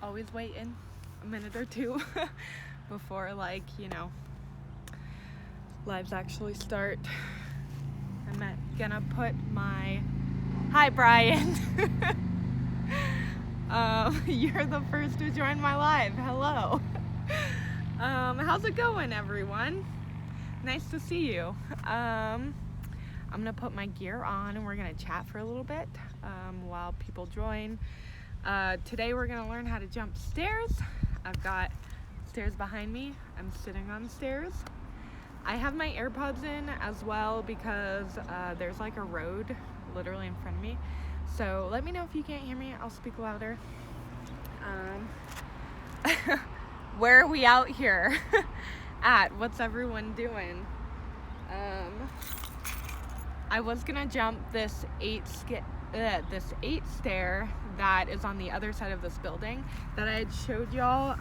always waiting a minute or two before, like, lives actually start. I'm gonna put my... Hi, Brian. You're the first to join my live. Hello. How's it going, everyone? Nice to see you. I'm gonna put my gear on and we're gonna chat for a little bit while people join. Today we're gonna learn how to jump stairs. I've got stairs behind me. I'm sitting on stairs. I have my AirPods in as well because there's like a road literally in front of me. So let me know if you can't hear me. I'll speak louder. Where are we out here at? What's everyone doing? I was gonna jump this 8 stair that is on the other side of this building that I had showed y'all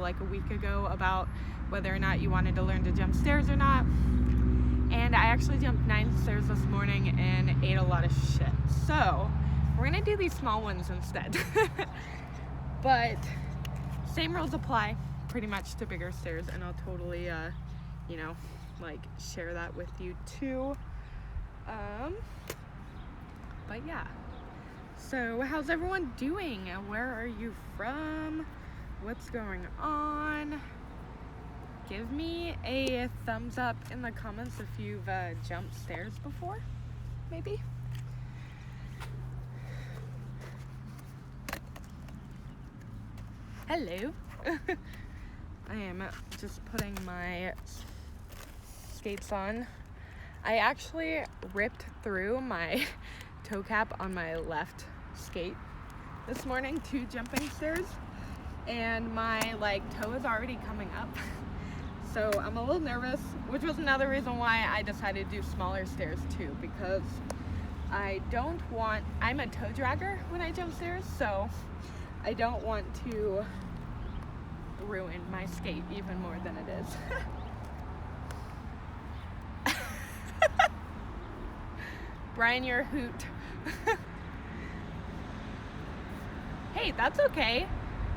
like a week ago about whether or not you wanted to learn to jump stairs or not. And I actually jumped 9 stairs this morning and ate a lot of shit. So we're gonna do these small ones instead. But same rules apply pretty much to bigger stairs, and I'll totally share that with you too. But yeah, so how's everyone doing? Where are you from? What's going on? Give me a thumbs up in the comments if you've jumped stairs before, maybe. Hello. I am just putting my skates on. I actually ripped through my toe cap on my left skate this morning to jumping stairs, and my toe is already coming up. So I'm a little nervous, which was another reason why I decided to do smaller stairs too, because I'm a toe dragger when I jump stairs, so I don't want to ruin my skate even more than it is. Brian, you're a hoot. Hey, that's okay.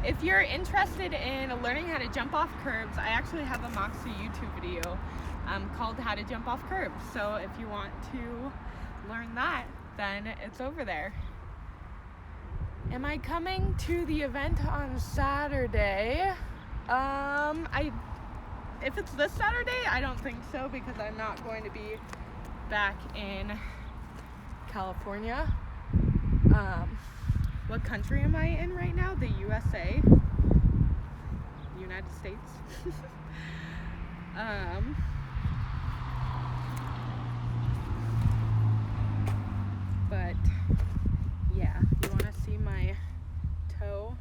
If you're interested in learning how to jump off curbs, I actually have a Moxie YouTube video called How to Jump Off Curbs. So if you want to learn that, then it's over there. Am I coming to the event on Saturday? If it's this Saturday, I don't think so, because I'm not going to be back in California. What country am I in right now? The USA, United States. But yeah, you want to see my toe?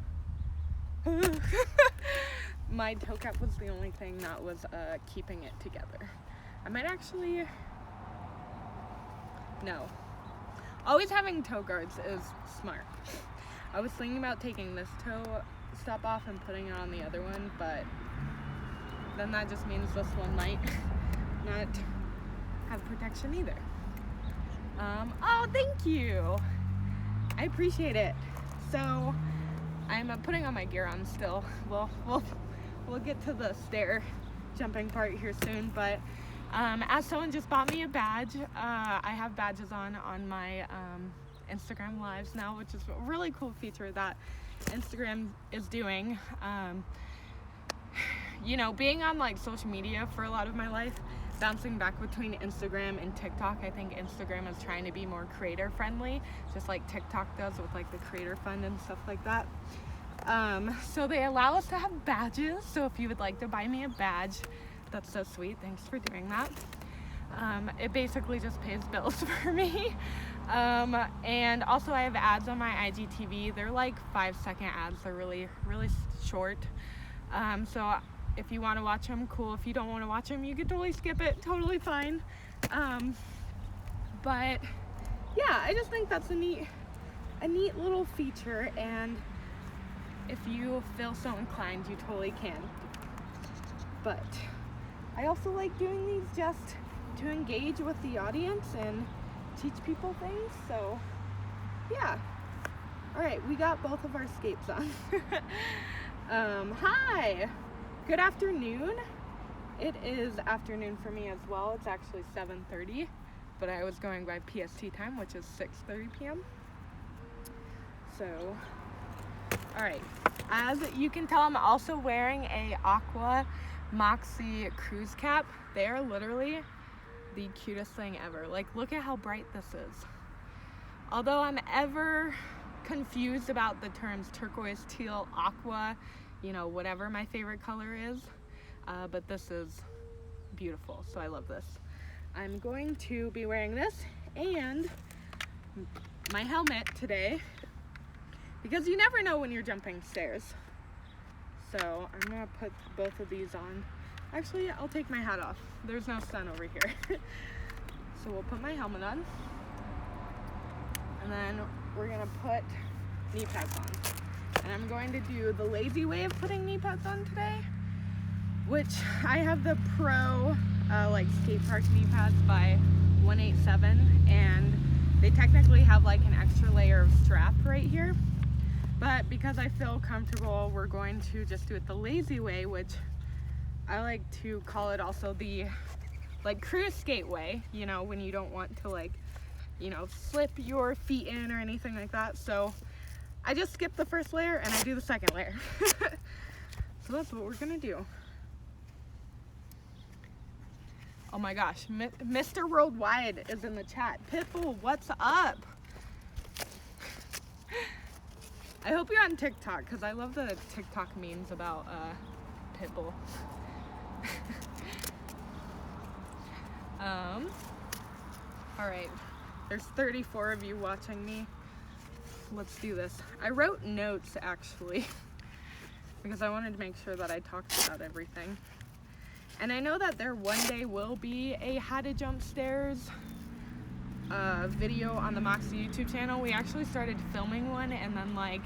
My toe cap was the only thing that was keeping it together. I might actually... No. Always having toe guards is smart. I was thinking about taking this toe step off and putting it on the other one, but then that just means this one might not have protection either. Oh, thank you. I appreciate it. So I'm putting on my gear on still. We'll get to the stair jumping part here soon, but as someone just bought me a badge, I have badges on my Instagram lives now, which is a really cool feature that Instagram is doing. Being on social media for a lot of my life, bouncing back between Instagram and TikTok, I think Instagram is trying to be more creator friendly, just like TikTok does with the creator fund and stuff like that. So they allow us to have badges. So if you would like to buy me a badge, that's so sweet. Thanks for doing that. It basically just pays bills for me. And also I have ads on my IGTV. They're 5-second ads. They're really, really short. So if you want to watch them, cool. If you don't want to watch them, you can totally skip it. Totally fine. But yeah, I just think that's a neat little feature, and if you feel so inclined, you totally can. But I also like doing these just to engage with the audience and teach people things, so yeah. All right, we got both of our skates on. Hi, good afternoon. It is afternoon for me as well. It's actually 7:30, but I was going by PST time, which is 6:30 p.m. So, all right, as you can tell, I'm also wearing a Aqua Moxie cruise cap. They are literally the cutest thing ever. Like, look at how bright this is. Although I'm ever confused about the terms turquoise, teal, aqua, you know, whatever my favorite color is, but this is beautiful, so I love this. I'm going to be wearing this and my helmet today, because you never know when you're jumping stairs. So I'm gonna put both of these on. Actually, I'll take my hat off. There's no sun over here. So we'll put my helmet on. And then we're gonna put knee pads on. And I'm going to do the lazy way of putting knee pads on today, which I have the Pro like skate park knee pads by 187, and they technically have like an extra layer of strap right here. But because I feel comfortable, we're going to just do it the lazy way, which I like to call it also the like cruise skate way, you know, when you don't want to like, you know, slip your feet in or anything like that. So I just skip the first layer and I do the second layer. So that's what we're gonna do. Oh my gosh, Mr. Worldwide is in the chat. Pitbull, what's up? I hope you're on TikTok, because I love the TikTok memes about Pitbull. All right, there's 34 of you watching me. Let's do this. I wrote notes actually because I wanted to make sure that I talked about everything. And I know that there one day will be a how to jump stairs video on the Moxie YouTube channel. We actually started filming one, and then like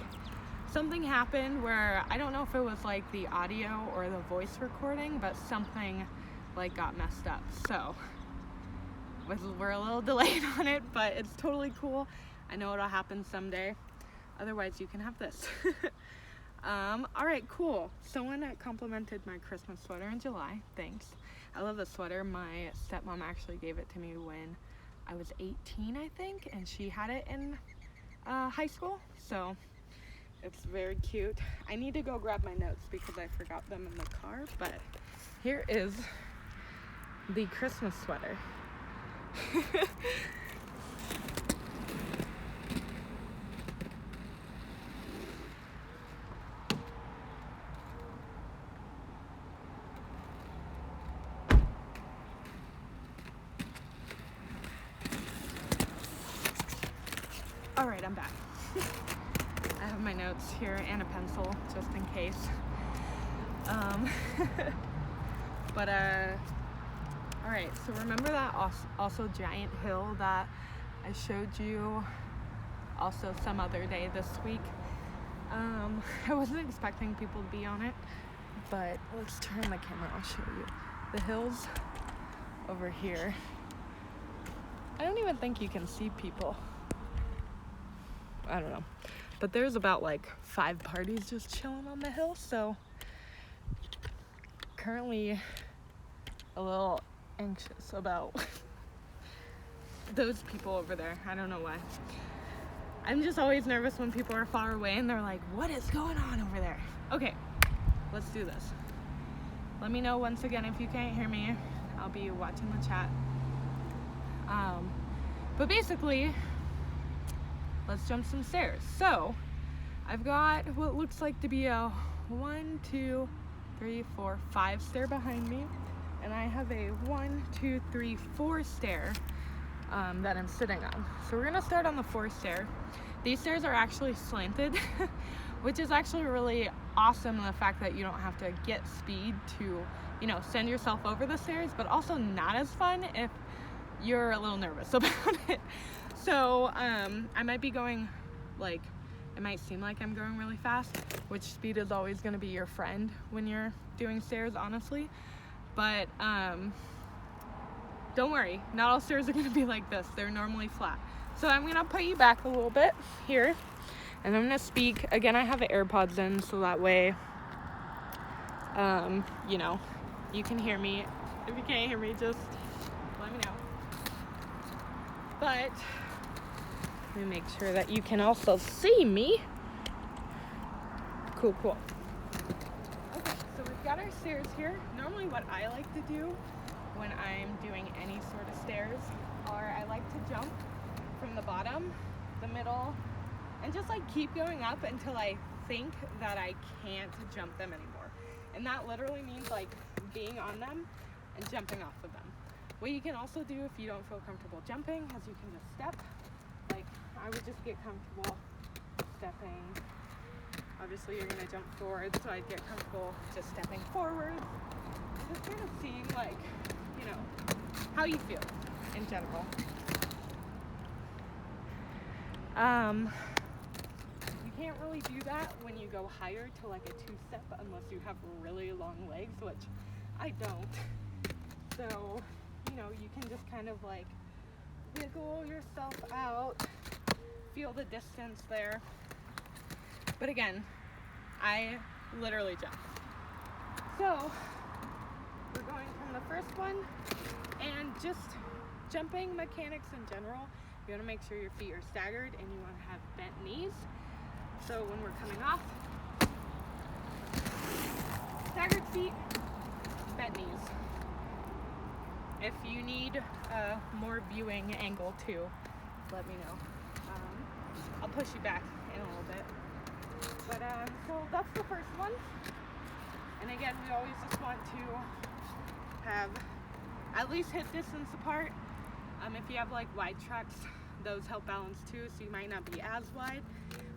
something happened where I don't know if it was like the audio or the voice recording, but something like got messed up. So we're a little delayed on it, but it's totally cool. I know it'll happen someday. Otherwise, you can have this. All right, cool. Someone complimented my Christmas sweater in July. Thanks. I love this sweater. My stepmom actually gave it to me when I was 18, I think, and she had it in high school. So it's very cute. I need to go grab my notes because I forgot them in the car, but here is the Christmas sweater. All right, I'm back. I have my notes here and a pencil just in case. All right, so remember that also giant hill that I showed you also some other day this week? I wasn't expecting people to be on it, but let's turn the camera, I'll show you. The hill's over here. I don't even think you can see people. I don't know, but there's about like 5 parties just chilling on the hill, so currently a little anxious about those people over there. I don't know why. I'm just always nervous when people are far away and they're like, what is going on over there? Okay, let's do this. Let me know once again if you can't hear me. I'll be watching the chat. But basically, let's jump some stairs. So I've got what looks like to be a 1, 2, 3, 4, 5 stair behind me, and I have a 1, 2, 3, 4 stair that I'm sitting on. So we're gonna start on the 4th stair. These stairs are actually slanted, which is actually really awesome in the fact that you don't have to get speed to, you know, send yourself over the stairs, but also not as fun if you're a little nervous about it. So I might be going, like, it might seem like I'm going really fast, which speed is always going to be your friend when you're doing stairs, honestly. But don't worry, not all stairs are going to be like this. They're normally flat. So I'm going to put you back a little bit here, And I'm gonna speak again. I have the AirPods in, so that way you know, you can hear me. If you can't hear me, just let me know. But let me make sure that you can also see me. Cool. Okay, so we've got our stairs here. Normally what I like to do when I'm doing any sort of stairs are I like to jump from the bottom, the middle, and just like keep going up until I think that I can't jump them anymore. And that literally means like being on them and jumping off of them. What you can also do if you don't feel comfortable jumping is you can just step. Like I would just get comfortable stepping. Obviously you're gonna jump forward, so I'd get comfortable just stepping forward. Just kind of seeing like, you know, how you feel in general. You can't really do that when you go higher to like a 2-step unless you have really long legs, which I don't. So, you know, you can just kind of like wiggle yourself out, feel the distance there. But again, I literally jump. So, we're going from the first one, and just jumping mechanics in general, you want to make sure your feet are staggered and you want to have bent knees. So when we're coming off, staggered feet, bent knees. If you need a more viewing angle too, let me know. I'll push you back in a little bit. But so that's the first one. And again, we always just want to have at least hip distance apart. If you have like wide trucks, those help balance too, so you might not be as wide.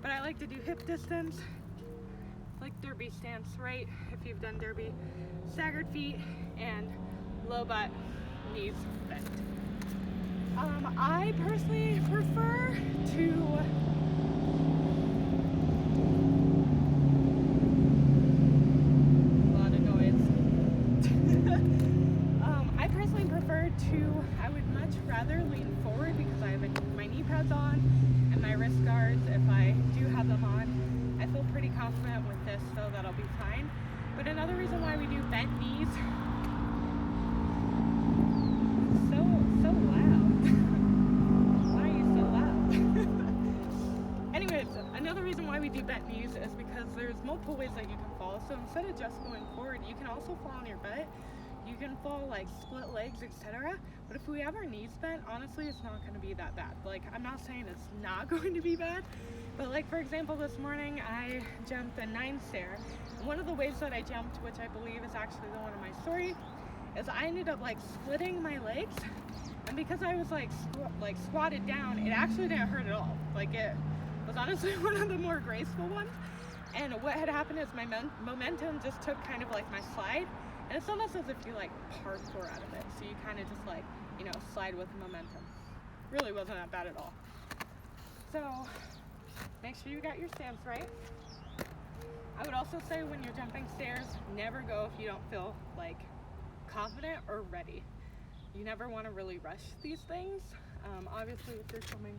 But I like to do hip distance, like derby stance, right? If you've done derby, staggered feet and low butt, knees bent. I personally prefer to I would much rather lean forward because I have my knee pads on and my wrist guards. If I do have them on, I feel pretty confident with this, so that'll be fine. But another reason why we do bent knees, so loud. Why are you so loud? Anyways, another reason why we do bent knees is because there's multiple ways that you can fall. So instead of just going forward, you can also fall on your butt. You can fall like split legs, etc. But if we have our knees bent, honestly, it's not going to be that bad. Like, I'm not saying it's not going to be bad, but like, for example, this morning I jumped a 9 stair. And one of the ways that I jumped, which I believe is actually the one in my story, is I ended up like splitting my legs. And because I was like squatted down, it actually didn't hurt at all. Like, it was honestly one of the more graceful ones. And what had happened is my momentum just took kind of like my slide. And it's almost as if you like parkour out of it. So you kind of just like, you know, slide with momentum. Really wasn't that bad at all. So make sure you got your stance right. I would also say when you're jumping stairs, never go if you don't feel like confident or ready. You never want to really rush these things. Obviously if you're coming,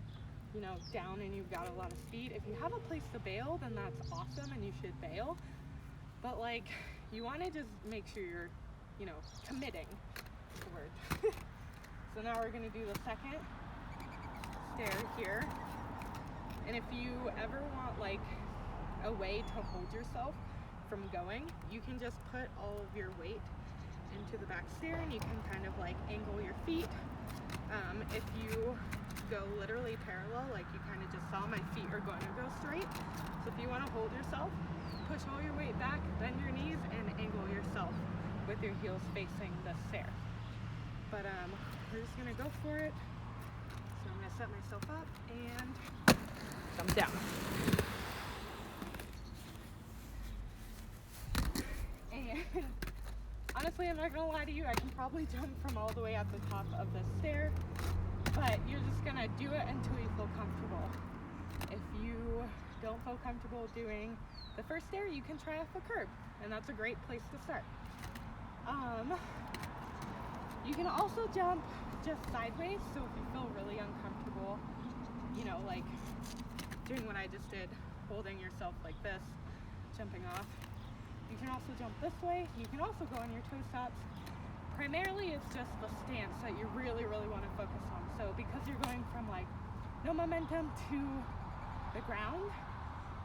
you know, down and you've got a lot of speed, if you have a place to bail, then that's awesome and you should bail. But like, you want to just make sure you're, you know, committing is the word. So now we're going to do the second stair here. And if you ever want like a way to hold yourself from going, you can just put all of your weight into the back stair and you can kind of like angle your feet. If you go literally parallel, like you kind of just saw, my feet are going to go straight. So if you want to hold yourself, push all your weight back, bend your knees, and angle yourself with your heels facing the stair. But we're just gonna go for it. So I'm gonna set myself up and jump down. And honestly, I'm not gonna lie to you, I can probably jump from all the way at the top of the stair, but you're just gonna do it until you feel comfortable. If you don't feel comfortable doing the first stair, you can try off a curb, and that's a great place to start. You can also jump just sideways, so if you feel really uncomfortable, you know, like doing what I just did holding yourself like this, jumping off. You can also jump this way. You can also go on your toe stops. Primarily, it's just the stance that you really, really want to focus on. So because you're going from like no momentum to the ground,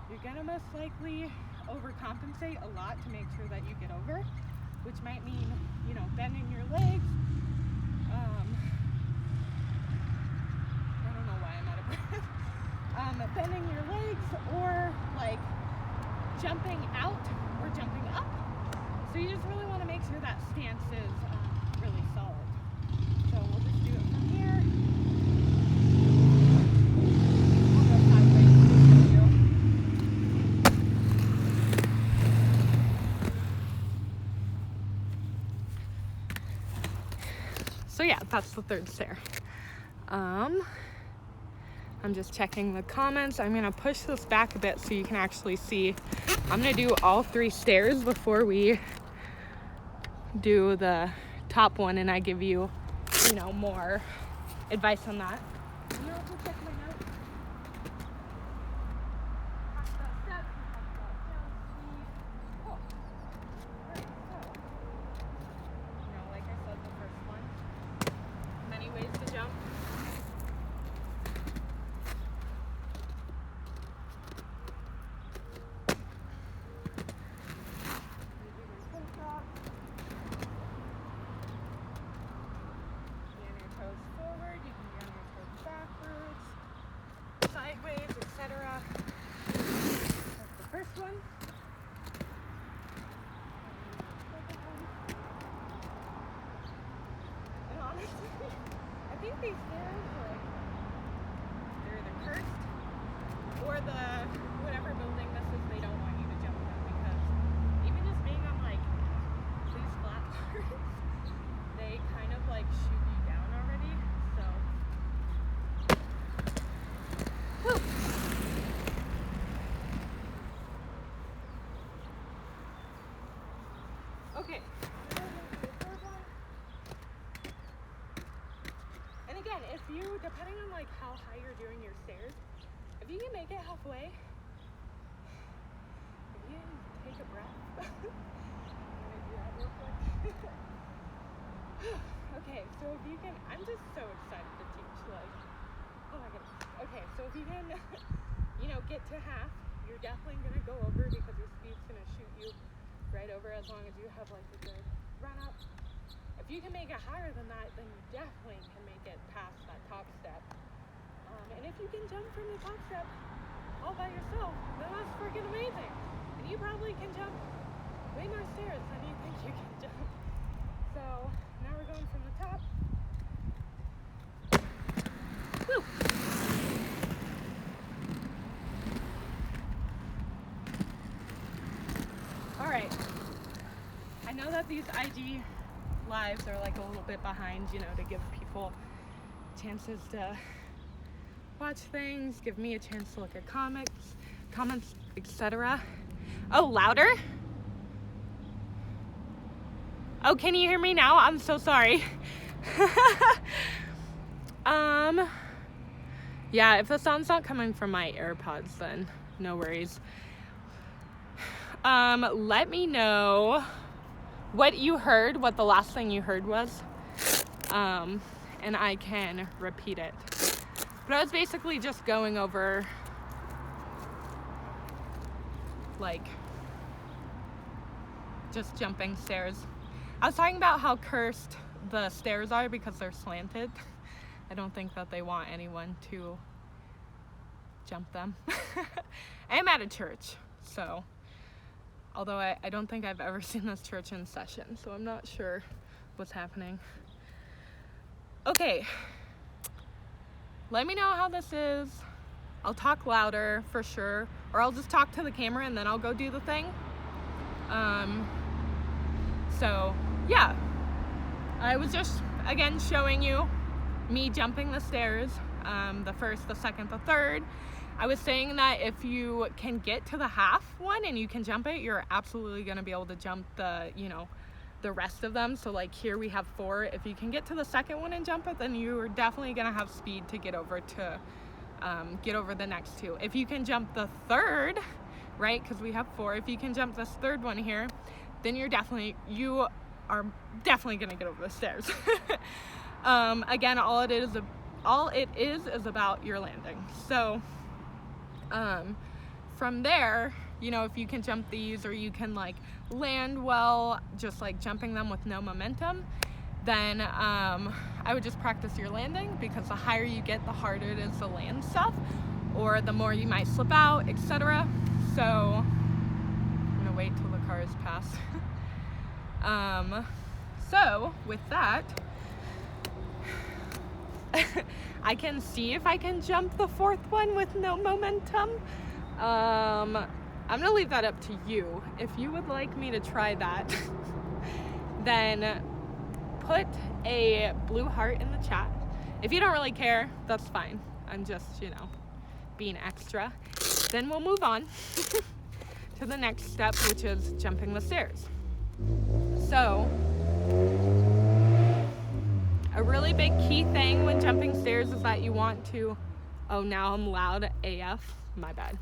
you're gonna most likely overcompensate a lot to make sure that you get over, which might mean, you know, bending your legs. I don't know why I'm out of breath. Bending your legs, or like jumping out or jumping up. So you just really want to make sure that stance is really solid. So we'll just do it from here. I'll go sideways to So yeah, that's the third stair. I'm just checking the comments. I'm gonna push this back a bit so you can actually see. I'm gonna do all 3 stairs before we do the top one, and I give you, you know, more advice on that. And you also check my notes. Talk about steps, we talk about jump speed. Oh, alright, so, you know, like I said, the first one, many ways to jump. These stairs, like, they're either cursed or the whatever building this is, they don't want you to jump them, because even just being on like these flat parts, they kind of like shoot you down already. So whew. Okay. Again, if you, depending on like how high you're doing your stairs, if you can make it halfway, if you can take a breath. I'm gonna do that real quick. Okay, so if you can, I'm just so excited to teach, like, oh my goodness. Okay, so if you can, you know, get to half, you're definitely gonna go over because your speed's gonna shoot you right over, as long as you have like a good run up. If you can make it higher than that, then you definitely can make it past that top step. And if you can jump from the top step all by yourself, then that's freaking amazing. And you probably can jump way more stairs than you think you can jump. So now we're going from the top. Woo! All right. I know that these IG lives are like a little bit behind, you know, to give people chances to watch things, give me a chance to look at comments, etc. Oh, louder? Oh, can you hear me now? I'm so sorry. Yeah, if the sound's not coming from my AirPods, then no worries. Let me know what you heard, what the last thing you heard was, and I can repeat it. But I was basically just going over, like, just jumping stairs. I was talking about how cursed the stairs are because they're slanted. I don't think that they want anyone to jump them. I'm at a church, so although I don't think I've ever seen this church in session, so I'm not sure what's happening. Okay, let me know how this is. I'll talk louder for sure, or I'll just talk to the camera and then I'll go do the thing. So yeah, I was just again showing you me jumping the stairs, the first, the second, the third. I was saying that if you can get to the half one and you can jump it, you're absolutely going to be able to jump the, you know, the rest of them. So like here we have 4. If you can get to the second one and jump it, then you're definitely going to have speed to get over to get over the next two. If you can jump the third, right, because we have 4, if you can jump this third one here, then you are definitely gonna get over the stairs. Again, all it is about your landing. So from there, you know, if you can jump these, or you can like land well, just like jumping them with no momentum, then I would just practice your landing, because the higher you get, the harder it is to land stuff, or the more you might slip out, etc. So I'm gonna wait till the cars pass. So with that, I can see if I can jump the 4th one with no momentum. I'm gonna leave that up to you. If you would like me to try that, then put a blue heart in the chat. If you don't really care, that's fine. I'm just, you know, being extra. Then we'll move on to the next step, which is jumping the stairs. So, a really big key thing when jumping stairs is that you want to, oh, now I'm loud AF, my bad.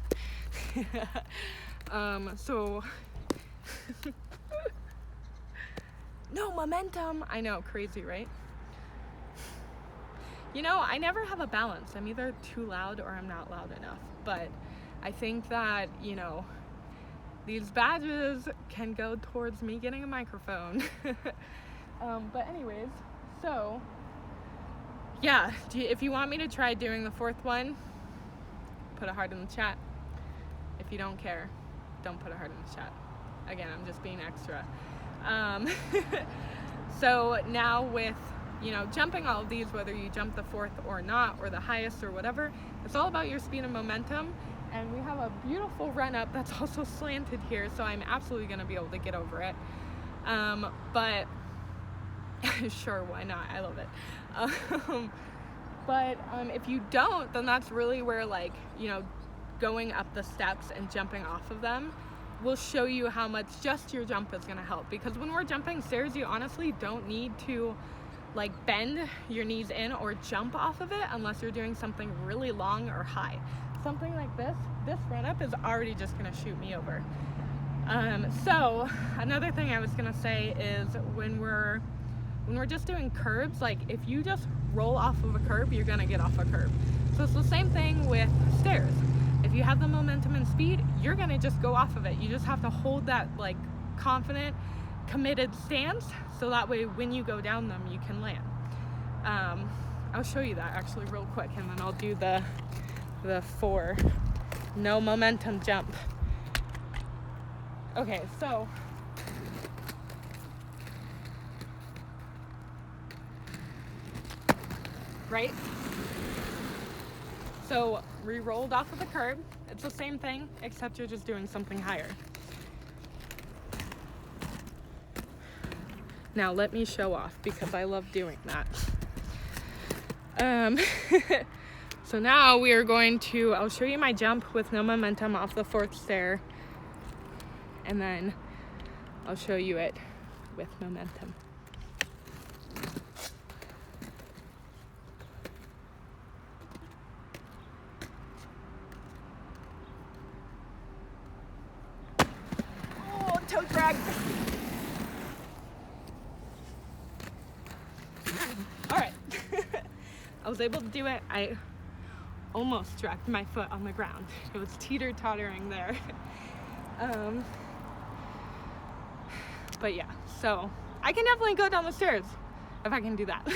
No momentum. I know, crazy, right? You know, I never have a balance. I'm either too loud or I'm not loud enough. But I think that, you know, these badges can go towards me getting a microphone. But anyways, so yeah, if you want me to try doing the 4th one, put a heart in the chat. If you don't care, don't put a heart in the chat. Again, I'm just being extra. So now with, you know, jumping all of these, whether you jump the 4th or not, or the highest or whatever, it's all about your speed and momentum. And we have a beautiful run up that's also slanted here, so I'm absolutely going to be able to get over it. But sure, why not? I love it. But if you don't, then that's really where, like, you know, going up the steps and jumping off of them will show you how much just your jump is going to help. Because when we're jumping stairs, you honestly don't need to like bend your knees in or jump off of it unless you're doing something really long or high. Something like this run up is already just going to shoot me over. So another thing I was going to say is when we're just doing curbs, like if you just roll off of a curb, you're going to get off a curb. So it's the same thing with stairs. If you have the momentum and speed, you're going to just go off of it. You just have to hold that like confident, committed stance, so that way when you go down them, you can land. I'll show you that actually real quick, and then I'll do the 4 no momentum jump. Okay, so right? So we rolled off of the curb. It's the same thing, except you're just doing something higher. Now let me show off, because I love doing that. So now we are going to, I'll show you my jump with no momentum off the 4th stair, and then I'll show you it with momentum. Oh, toe drag. All right. I was able to do it. I almost dragged my foot on the ground. It was teeter-tottering there. But yeah, so I can definitely go down the stairs if I can do that.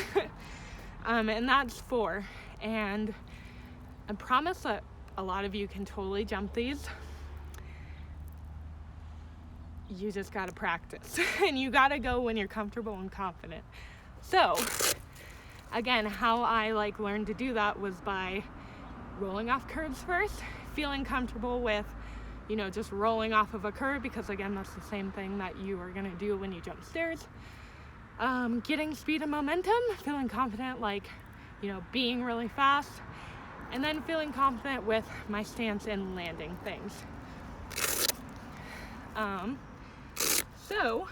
And that's 4. And I promise that a lot of you can totally jump these. You just gotta practice. And you gotta go when you're comfortable and confident. So again, how I learned to do that was by rolling off curbs first, feeling comfortable with, just rolling off of a curb, because again, that's the same thing that you are gonna do when you jump stairs. Getting speed and momentum, feeling confident, being really fast, and then feeling confident with my stance and landing things. So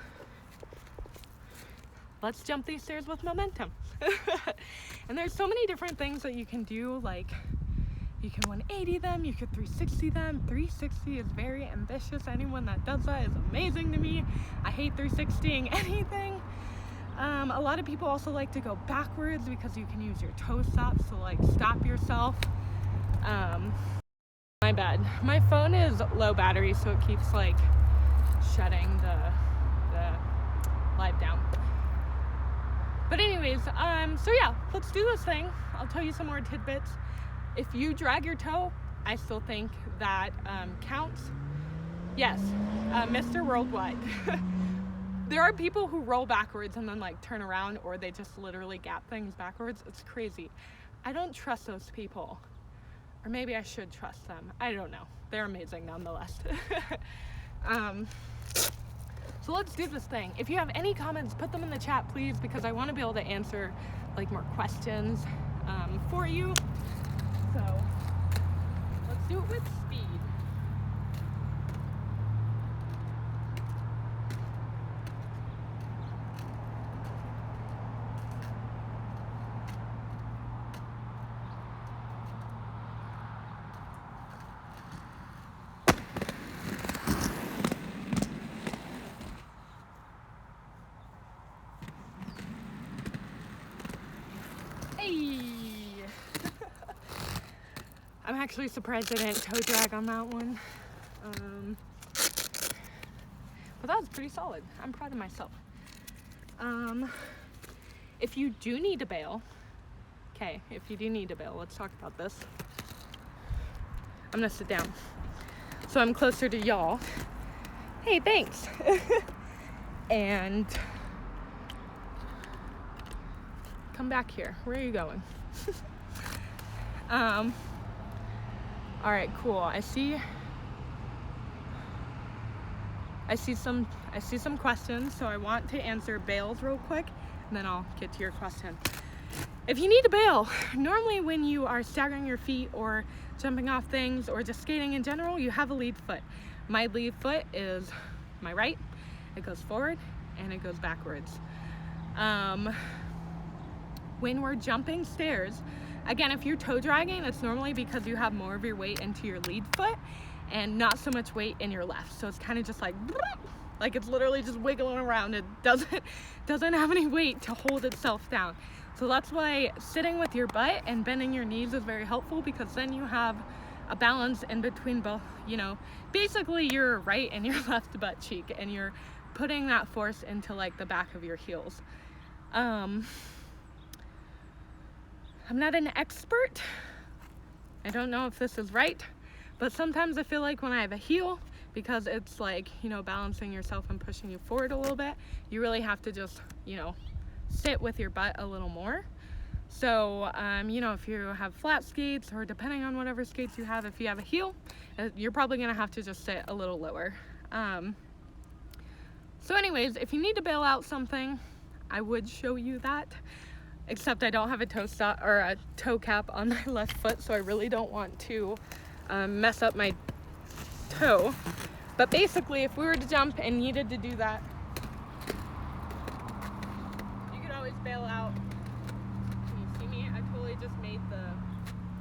let's jump these stairs with momentum. And there's so many different things that you can do, You can 180 them, you could 360 them. 360 is very ambitious. Anyone that does that is amazing to me. I hate 360ing anything. A lot of people also like to go backwards because you can use your toe stops to like stop yourself. My bad. My phone is low battery, so it keeps like shutting the live down. But anyways, so yeah, let's do this thing. I'll tell you some more tidbits. If you drag your toe, I still think that counts. Yes, Mr. Worldwide. There are people who roll backwards and then like turn around, or they just literally gap things backwards. It's crazy. I don't trust those people. Or maybe I should trust them. I don't know. They're amazing nonetheless. So let's do this thing. If you have any comments, put them in the chat, please, because I want to be able to answer like more questions for you. So let's do it with speed. I'm actually surprised I didn't toe drag on that one. But that was pretty solid. I'm proud of myself. If you do need to bail, let's talk about this. I'm gonna sit down so I'm closer to y'all. Hey, thanks. And come back here. Where are you going? All right, cool. I see some questions, so I want to answer bails real quick, and then I'll get to your question. If you need to bail, normally when you are staggering your feet or jumping off things or just skating in general, you have a lead foot. My lead foot is my right. It goes forward and it goes backwards. When we're jumping stairs, again, if you're toe dragging, it's normally because you have more of your weight into your lead foot and not so much weight in your left. So it's kind of just like it's literally just wiggling around. It doesn't have any weight to hold itself down. So that's why sitting with your butt and bending your knees is very helpful, because then you have a balance in between both, basically your right and your left butt cheek, and you're putting that force into like the back of your heels. I'm not an expert. I don't know if this is right, but sometimes I feel like when I have a heel, because it's like, balancing yourself and pushing you forward a little bit, you really have to just, sit with your butt a little more. So, if you have flat skates, or depending on whatever skates you have, if you have a heel, you're probably gonna have to just sit a little lower. So anyways, if you need to bail out something, I would show you that. Except I don't have a toe stop or a toe cap on my left foot, so I really don't want to mess up my toe. But basically, if we were to jump and needed to do that, you could always bail out. Can you see me? I totally just made the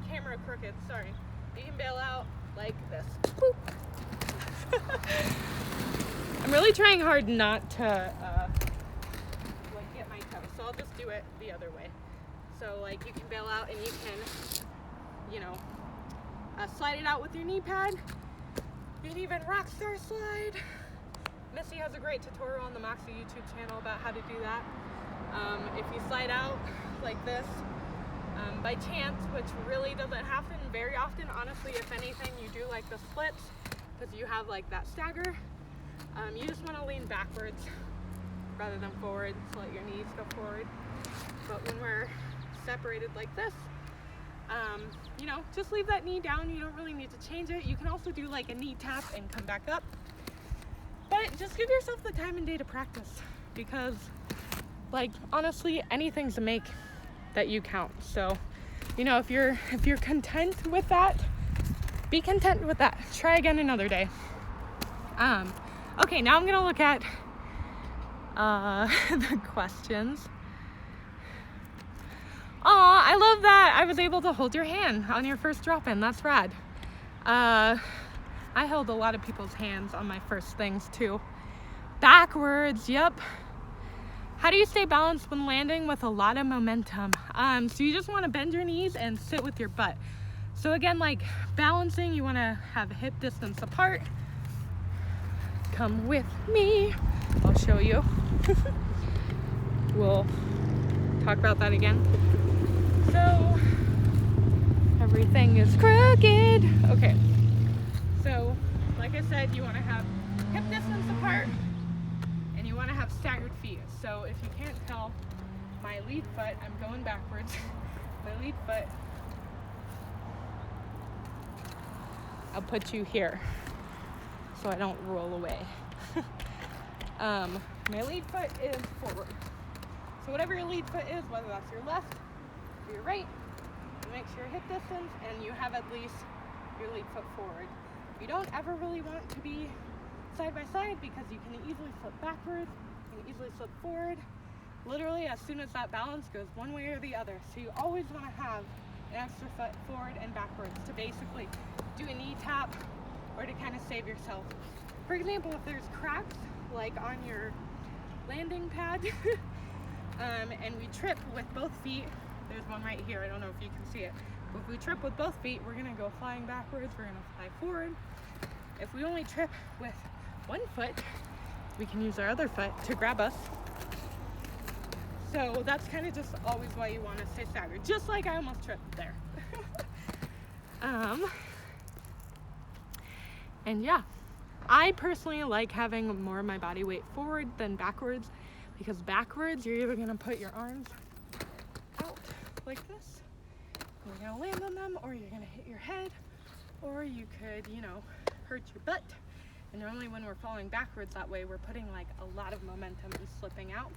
camera crooked. Sorry. You can bail out like this. I'm really trying hard not to get my toe, so I'll just do it the other way. So like you can bail out and you can, slide it out with your knee pad. You can even rock star slide. Missy has a great tutorial on the Moxie YouTube channel about how to do that. If you slide out like this, by chance, which really doesn't happen very often, honestly, if anything, you do like the splits because you have like that stagger. You just want to lean backwards rather than forward, so let your knees go forward. But when we're separated like this, just leave that knee down. You don't really need to change it. You can also do like a knee tap and come back up. But just give yourself the time and day to practice, because like honestly, anything's a make that you count. So, if you're content with that, be content with that. Try again another day. Okay, now I'm gonna look at the questions. Aw, I love that. I was able to hold your hand on your first drop-in. That's rad. I held a lot of people's hands on my first things too. Backwards, yep. How do you stay balanced when landing with a lot of momentum? So you just want to bend your knees and sit with your butt. So again, like balancing, you want to have hip distance apart. Come with me. I'll show you. We'll talk about that again. So everything is crooked. Okay. So like I said, you want to have hip distance apart and you want to have staggered feet. So if you can't tell, my lead foot, I'm going backwards. My lead foot, I'll put you here so I don't roll away. My lead foot is forward. So whatever your lead foot is, whether that's your left or your right, you make sure hip distance and you have at least your lead foot forward. You don't ever really want to be side by side because you can easily slip backwards, you can easily slip forward. Literally as soon as that balance goes one way or the other. So you always want to have an extra foot forward and backwards to basically do a knee tap or to kind of save yourself. For example, if there's cracks like on your landing pad and we trip with both feet, there's one right here, I don't know if you can see it, but if we trip with both feet, we're gonna go flying backwards, we're gonna fly forward. If we only trip with one foot, we can use our other foot to grab us. So that's kind of just always why you want to stay staggered, just like I almost tripped there. And yeah, I personally like having more of my body weight forward than backwards, because backwards you're either going to put your arms out like this, and you're going to land on them, or you're going to hit your head, or you could, you know, hurt your butt. And normally when we're falling backwards that way, we're putting like a lot of momentum and slipping out.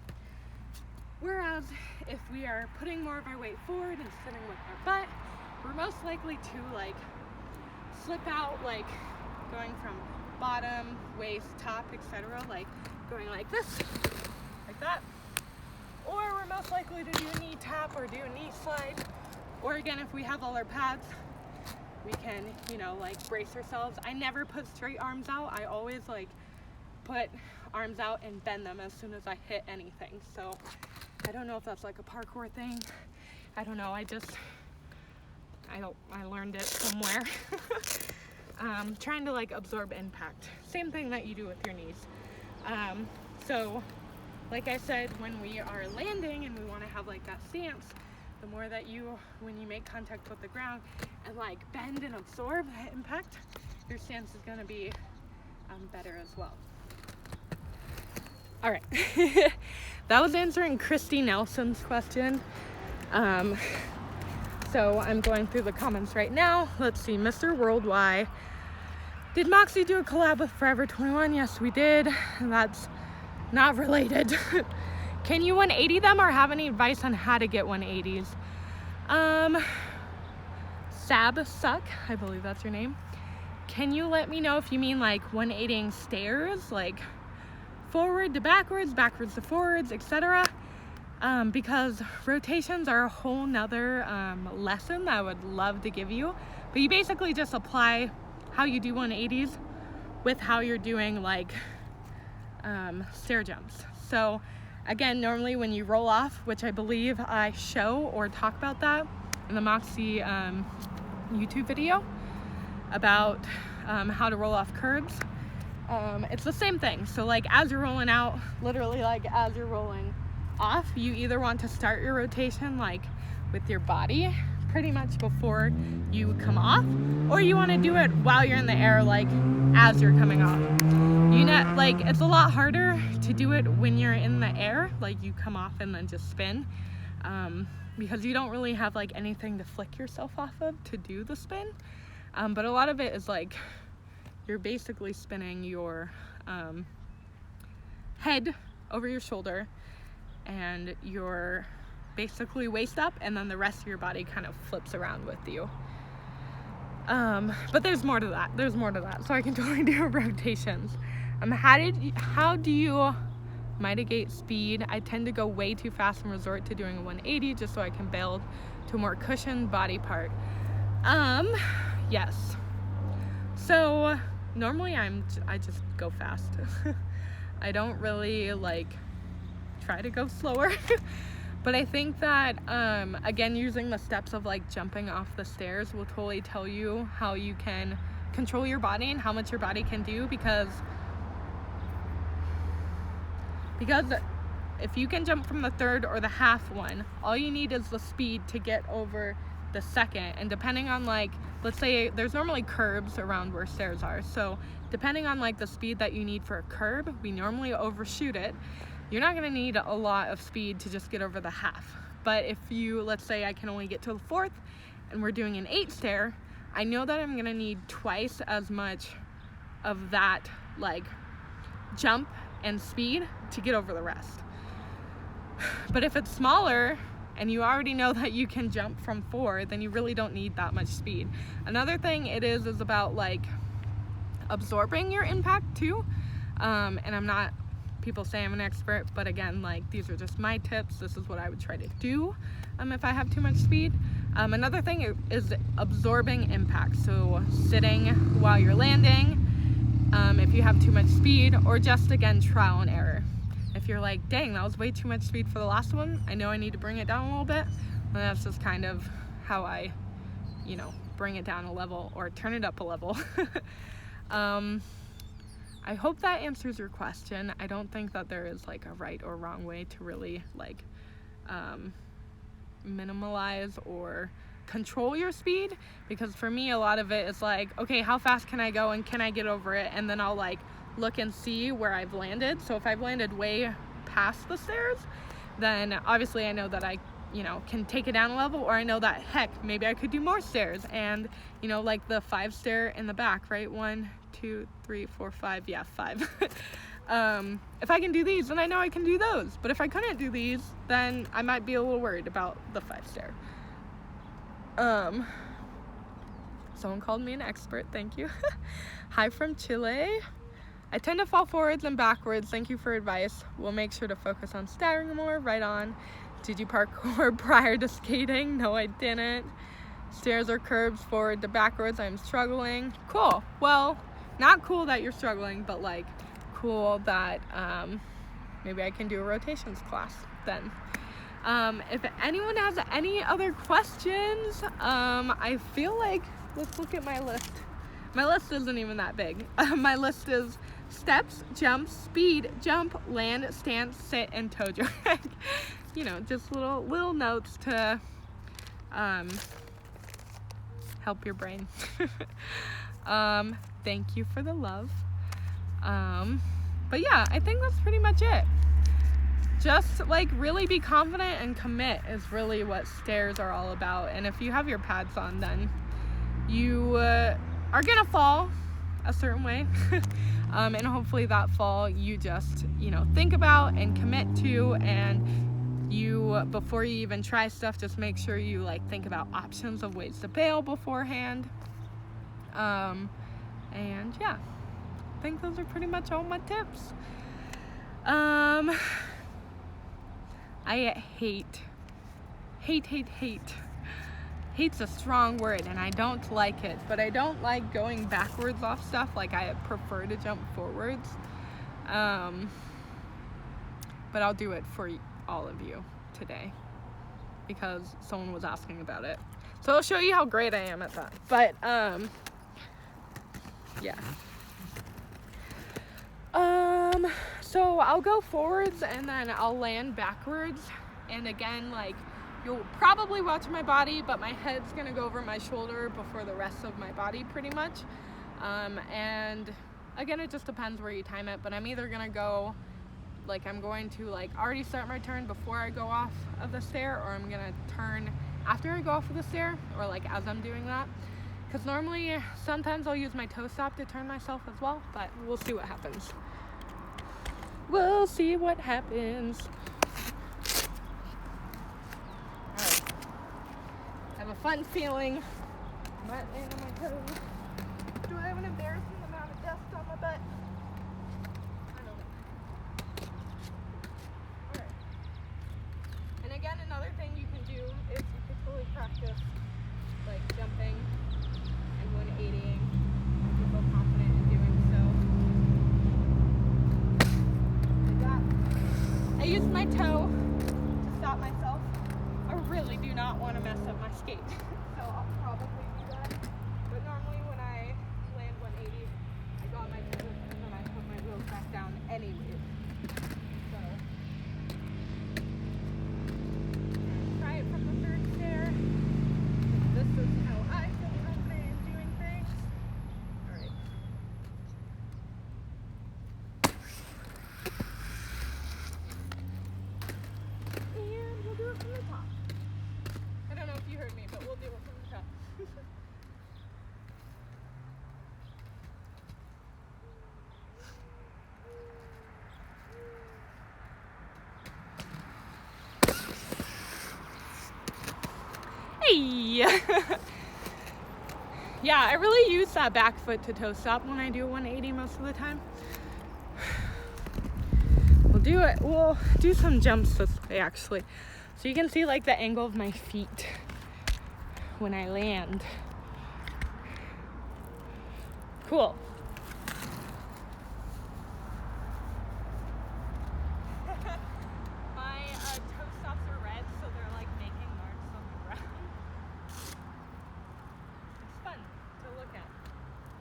Whereas if we are putting more of our weight forward and sitting with our butt, we're most likely to like slip out, like going from bottom, waist, top, etc., like going like this, like that. Or we're most likely to do a knee tap or do a knee slide. Or again, if we have all our pads, we can, you know, like brace ourselves. I never put straight arms out. I always like put arms out and bend them as soon as I hit anything. So I don't know if that's like a parkour thing. I don't know. I learned it somewhere. Trying to like absorb impact. Same thing that you do with your knees. So like I said, when we are landing and we want to have like that stance, the more that when you make contact with the ground and like bend and absorb that impact, your stance is going to be better as well. All right. That was answering Christy Nelson's question. So I'm going through the comments right now. Let's see, Mr. Worldwide. Did Moxie do a collab with Forever 21? Yes, we did. And that's not related. Can you 180 them or have any advice on how to get 180s? Sab Suck, I believe that's your name. Can you let me know if you mean like 180ing stairs, like forward to backwards, backwards to forwards, etc.? Because rotations are a whole nother lesson that I would love to give you. But you basically just apply how you do 180s with how you're doing like stair jumps. So again, normally when you roll off, which I believe I show or talk about that in the Moxie YouTube video about how to roll off curbs, it's the same thing. So like as you're rolling out, literally like as you're rolling off, you either want to start your rotation like with your body pretty much before you come off, or you want to do it while you're in the air, like as you're coming off. You know, like it's a lot harder to do it when you're in the air, like you come off and then just spin, because you don't really have like anything to flick yourself off of to do the spin. But a lot of it is like you're basically spinning your head over your shoulder and you're basically waist up, and then the rest of your body kind of flips around with you. But there's more to that. So I can totally do rotations. How do you mitigate speed. I tend to go way too fast and resort to doing a 180 just so I can build to a more cushioned body part. Yes. So normally I just go fast. I don't really like try to go slower. But I think that again, using the steps of like jumping off the stairs will totally tell you how you can control your body and how much your body can do, because if you can jump from the third or the half one, all you need is the speed to get over the second. And depending on, like, let's say there's normally curbs around where stairs are, so depending on like the speed that you need for a curb, we normally overshoot it. You're not going to need a lot of speed to just get over the half. But if you, let's say I can only get to the fourth and we're doing an 8 stair, I know that I'm going to need twice as much of that like jump and speed to get over the rest. But if it's smaller and you already know that you can jump from 4, then you really don't need that much speed. Another thing it is about like absorbing your impact too. And I'm not, people say I'm an expert, but again, like, these are just my tips. This is what I would try to do if I have too much speed. Another thing is absorbing impact. So sitting while you're landing, if you have too much speed, or just again, trial and error. If you're like, dang, that was way too much speed for the last one, I know I need to bring it down a little bit, and that's just kind of how I, bring it down a level or turn it up a level. I hope that answers your question. I don't think that there is like a right or wrong way to really like minimalize or control your speed, because for me a lot of it is like, okay, how fast can I go and can I get over it, and then I'll like look and see where I've landed. So if I've landed way past the stairs, then obviously I know that I can take it down a level, or I know that, heck, maybe I could do more stairs, and like the 5 stair in the back, right? 1, 2, 3, 4, 5, yeah, 5. If I can do these, then I know I can do those. But if I couldn't do these, then I might be a little worried about the 5 stair. Someone called me an expert, thank you. Hi from Chile. I tend to fall forwards and backwards. Thank you for advice. We'll make sure to focus on staggering more. Right on. Did you parkour prior to skating? No, I didn't. Stairs or curbs, forward to backwards. I'm struggling. Cool. Well, not cool that you're struggling, but like cool that maybe I can do a rotations class then. If anyone has any other questions, I feel like, let's look at my list. My list isn't even that big. My list is steps, jump, speed, jump, land, stance, sit, and toe drag. Just little notes to help your brain. Thank you for the love. But yeah, I think that's pretty much it. Just like really be confident and commit is really what stairs are all about. And if you have your pads on, then you are gonna fall a certain way. And hopefully that fall you just think about and commit to, and you, before you even try stuff, just make sure you like think about options of ways to bail beforehand. And yeah, I think those are pretty much all my tips. I hate's a strong word and I don't like it, but I don't like going backwards off stuff. Like, I prefer to jump forwards. But I'll do it for all of you today because someone was asking about it. So I'll show you how great I am at that. But yeah. So I'll go forwards and then I'll land backwards. And again, like, you'll probably watch my body, but my head's gonna go over my shoulder before the rest of my body pretty much. And again, it just depends where you time it, but I'm either gonna go, like, I'm going to like already start my turn before I go off of the stair, or I'm gonna turn after I go off of the stair, or like as I'm doing that. Because normally, sometimes I'll use my toe stop to turn myself as well, but we'll see what happens. We'll see what happens. Alright. I have a fun feeling. I'm not laying on my toes. Do I have an embarrassing amount of dust on my butt? I don't know. toe to stop myself. I really do not want to mess up my skate. So I'll probably do that. But normally when I land 180, I go on my toes and then I put my wheels back down anyways. So try it from the third stair. This is how I feel confident in doing things. Alright. And we'll do it from the top. I don't know if you heard me, but we'll do it from the top. Hey! Yeah, I really use that back foot to toe stop when I do 180 most of the time. We'll do some jumps this way actually. So you can see like the angle of my feet when I land. Cool. My toe stops are red, so they're like making marks on the ground. It's fun to look at.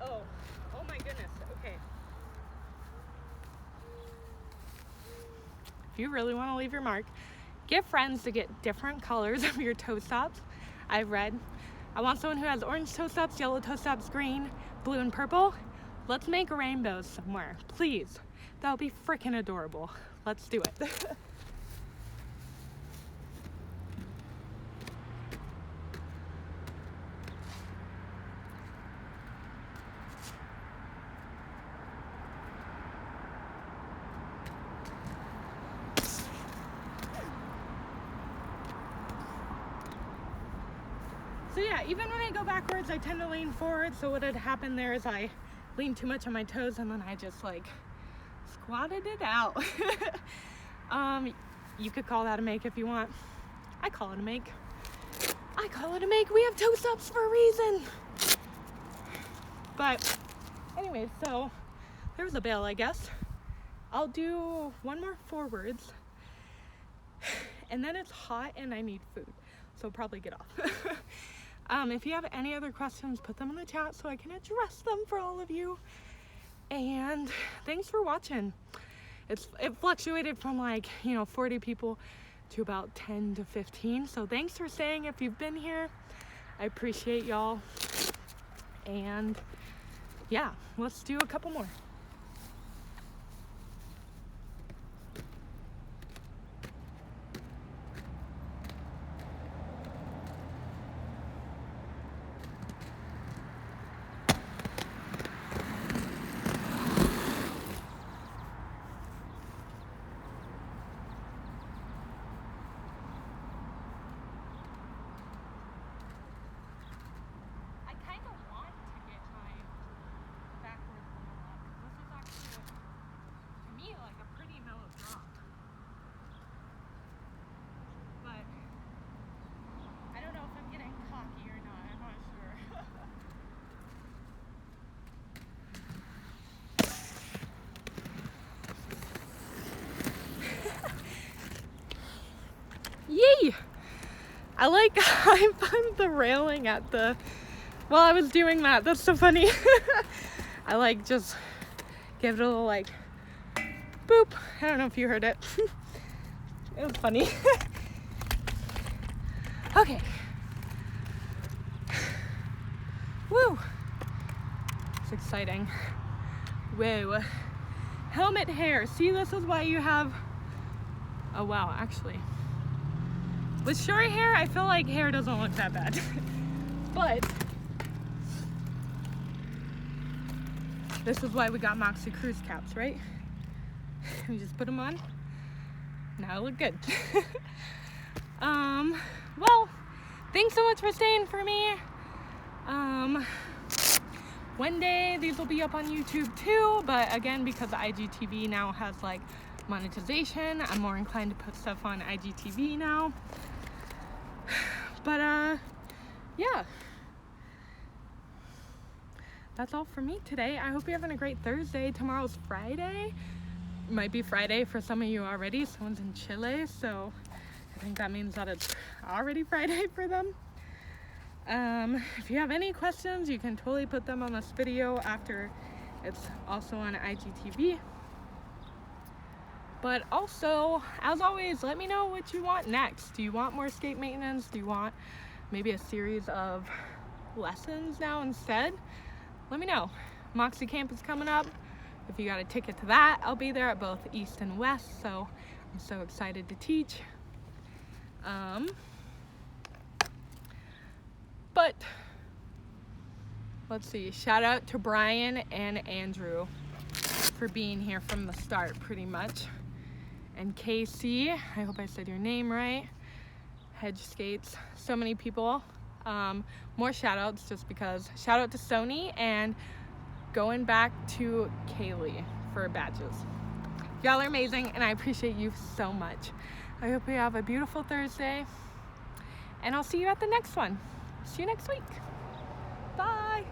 Oh my goodness, okay. If you really want to leave your mark, get friends to get different colors of your toe stops. I've read. I want someone who has orange toe stops, yellow toe stops, green, blue, and purple. Let's make rainbows somewhere, please. That would be freaking adorable. Let's do it. So yeah, even when I go backwards, I tend to lean forward. So what had happened there is I leaned too much on my toes and then I just like squatted it out. You could call that a make if you want. I call it a make. We have toe stops for a reason. But anyway, so there's a bail, I guess. I'll do one more forwards and then it's hot and I need food. So probably get off. If you have any other questions, put them in the chat so I can address them for all of you. And thanks for watching. It fluctuated from like, 40 people to about 10 to 15. So thanks for staying if you've been here. I appreciate y'all. And yeah, let's do a couple more. Yay! I like I found the railing at the while I was doing that. That's so funny. I like just give it a little like boop. I don't know if you heard it. It was funny. Okay. Woo! It's exciting. Whoa. Helmet hair. See, this is why you have. Oh wow, actually. With short hair, I feel like hair doesn't look that bad. But this is why we got Moxie cruise caps, right? We just put them on. Now I look good. Well, thanks so much for staying for me. One day these will be up on YouTube too, but again, because IGTV now has like monetization, I'm more inclined to put stuff on IGTV now. But yeah, that's all for me today. I hope you're having a great Thursday. Tomorrow's Friday. might be Friday for some of you already. Someone's in Chile, so I think that means that it's already Friday for them. If you have any questions, you can totally put them on this video after it's also on IGTV. But also, as always, let me know what you want next. Do you want more skate maintenance? Do you want maybe a series of lessons now instead? Let me know. Moxie Camp is coming up. If you got a ticket to that, I'll be there at both East and West, so I'm so excited to teach. But let's see, shout out to Brian and Andrew for being here from the start pretty much. And Casey, I hope I said your name right. Hedge Skates, so many people. More shout outs just because. Shout out to Sony and going back to Kaylee for badges. Y'all are amazing and I appreciate you so much. I hope you have a beautiful Thursday and I'll see you at the next one. See you next week. Bye.